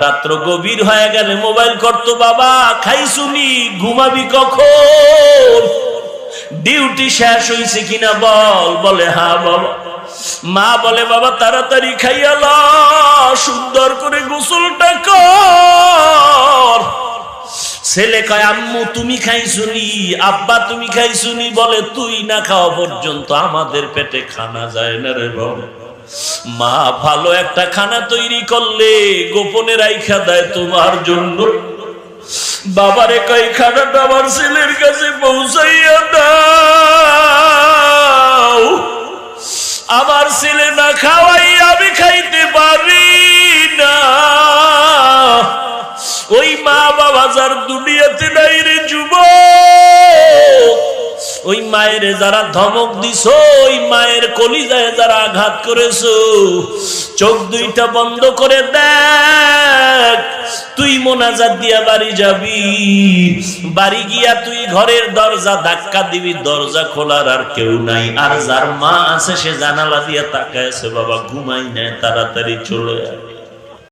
রাত্র গভীর হয়ে গেলে মোবাইল করতো, বাবা খাইছুনি, ঘুমাবি কখন, ডিউটি শেষ হইছে কিনা বল। বলে হ্যাঁ বাবা। মা বলে বাবা তাড়াতাড়ি খাইয়া ল, সুন্দর করে গোসলটা কর। ছেলে কয় আম্মু তুমি খাইছুনি, আব্বা তুমি খাইছুনি। বলে তুই না খাওয়া পর্যন্ত আমাদের পেটে খানা যায় না রে বাবা। মা ভালো একটা খানা তৈরি করলে গোপনে রাইখা দেয় তোমার জন্য। বাবারে কয় খানাটা আমার ছেলের কাছে পৌঁছাইয়া দাও, আমার ছেলে না খাওয়াই আমি খাইতে পারি না। ওই মা বাবা যার দুনিয়াতে নাই রে যুবক, ওই মায়ের যারা ধমক দিছো, ওই মায়ের কলিজায় যারা আঘাত করেছো, চোখ দুইটা বন্ধ করে দেখ। তুই মোনাজাত দিয়া বাড়ি যাবি, বাড়ি গিয়া তুই ঘরের দরজা ধাক্কা দিবি, দরজা খোলার আর কেউ নাই। আর যার মা আছে সে জানালা দিয়া তাকায় আছে, বাবা ঘুমাই নাই, তাড়াতাড়ি চলে আয়।